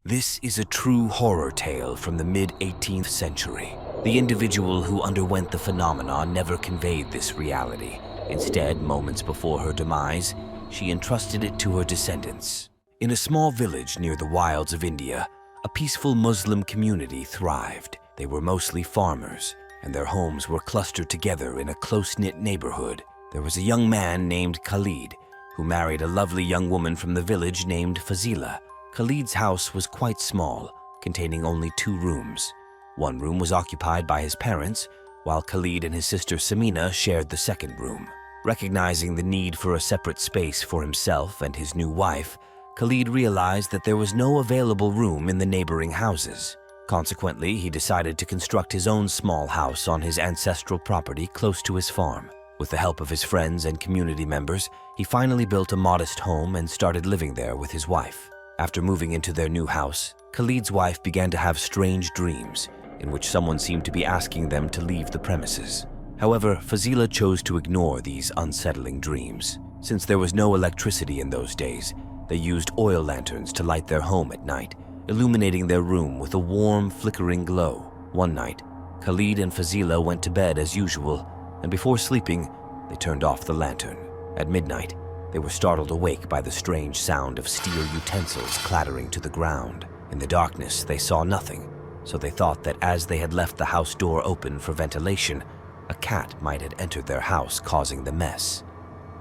This is a true horror tale from the mid-18th century. The individual who underwent the phenomenon never conveyed this reality. Instead, moments before her demise, she entrusted it to her descendants. In a small village near the wilds of India, a peaceful Muslim community thrived. They were mostly farmers, and their homes were clustered together in a close-knit neighborhood. There was a young man named Khalid, who married a lovely young woman from the village named Fazila. Khalid's house was quite small, containing only 2 rooms. One room was occupied by his parents, while Khalid and his sister Samina shared the second room. Recognizing the need for a separate space for himself and his new wife, Khalid realized that there was no available room in the neighboring houses. Consequently, he decided to construct his own small house on his ancestral property close to his farm. With the help of his friends and community members, he finally built a modest home and started living there with his wife. After moving into their new house, Khalid's wife began to have strange dreams, in which someone seemed to be asking them to leave the premises. However, Fazila chose to ignore these unsettling dreams. Since there was no electricity in those days, they used oil lanterns to light their home at night, illuminating their room with a warm, flickering glow. One night, Khalid and Fazila went to bed as usual, and before sleeping, they turned off the lantern. At midnight, they were startled awake by the strange sound of steel utensils clattering to the ground. In the darkness, they saw nothing, so they thought that as they had left the house door open for ventilation, a cat might have entered their house, causing the mess.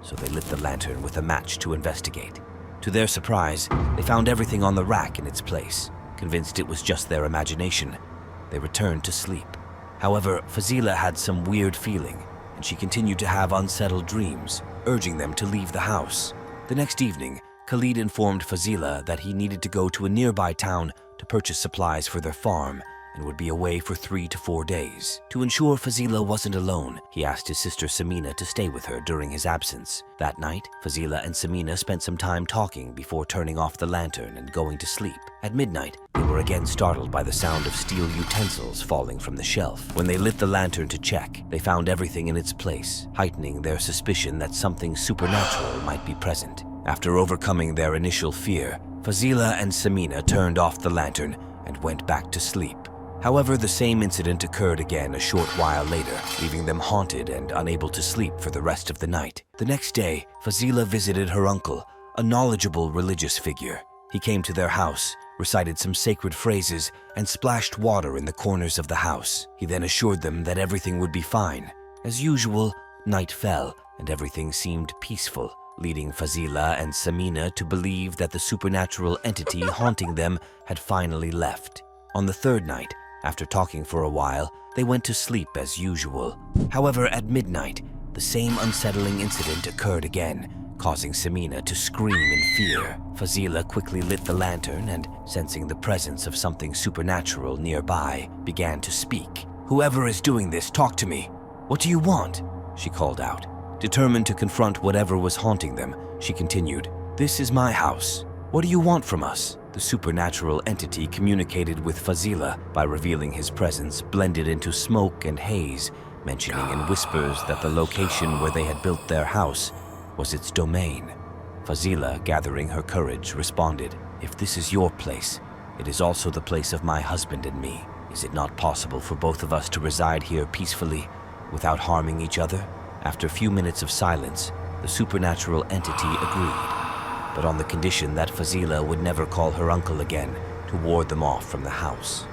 So they lit the lantern with a match to investigate. To their surprise, they found everything on the rack in its place. Convinced it was just their imagination, they returned to sleep. However, Fazila had some weird feeling, and she continued to have unsettled dreams, urging them to leave the house. The next evening, Khalid informed Fazila that he needed to go to a nearby town to purchase supplies for their farm and would be away for 3 to 4 days. To ensure Fazila wasn't alone, he asked his sister Samina to stay with her during his absence. That night, Fazila and Samina spent some time talking before turning off the lantern and going to sleep. At midnight, they were again startled by the sound of steel utensils falling from the shelf. When they lit the lantern to check, they found everything in its place, heightening their suspicion that something supernatural might be present. After overcoming their initial fear, Fazila and Samina turned off the lantern and went back to sleep. However, the same incident occurred again a short while later, leaving them haunted and unable to sleep for the rest of the night. The next day, Fazila visited her uncle, a knowledgeable religious figure. He came to their house, recited some sacred phrases, and splashed water in the corners of the house. He then assured them that everything would be fine. As usual, night fell and everything seemed peaceful, leading Fazila and Samina to believe that the supernatural entity haunting them had finally left. On the 3rd night, after talking for a while, they went to sleep as usual. However, at midnight, the same unsettling incident occurred again, causing Samina to scream in fear. Fazila quickly lit the lantern and, sensing the presence of something supernatural nearby, began to speak. "Whoever is doing this, talk to me. What do you want?" she called out. Determined to confront whatever was haunting them, she continued, "This is my house. What do you want from us?" The supernatural entity communicated with Fazila by revealing his presence blended into smoke and haze, mentioning in whispers that the location where they had built their house was its domain. Fazila, gathering her courage, responded, "If this is your place, it is also the place of my husband and me. Is it not possible for both of us to reside here peacefully, without harming each other?" After a few minutes of silence, the supernatural entity agreed, but on the condition that Fazila would never call her uncle again to ward them off from the house.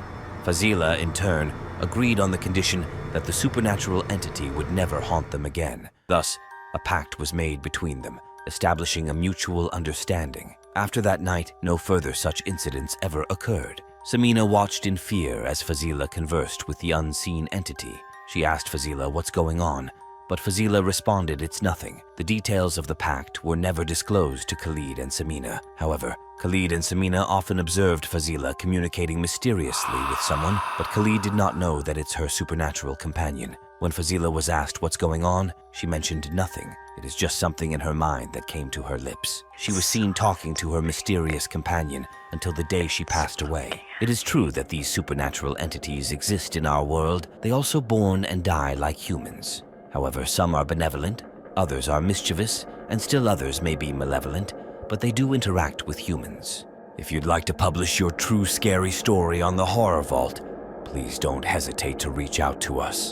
Fazila, in turn, agreed on the condition that the supernatural entity would never haunt them again. Thus, a pact was made between them, establishing a mutual understanding. After that night, no further such incidents ever occurred. Samina watched in fear as Fazila conversed with the unseen entity. She asked Fazila what's going on, but Fazila responded it's nothing. The details of the pact were never disclosed to Khalid and Samina. However, Khalid and Samina often observed Fazila communicating mysteriously with someone, but Khalid did not know that it's her supernatural companion. When Fazila was asked what's going on, she mentioned nothing. It is just something in her mind that came to her lips. She was seen talking to her mysterious companion until the day she passed away. It is true that these supernatural entities exist in our world. They also born and die like humans. However, some are benevolent, others are mischievous, and still others may be malevolent, but they do interact with humans. If you'd like to publish your true scary story on the Horror Vault, please don't hesitate to reach out to us.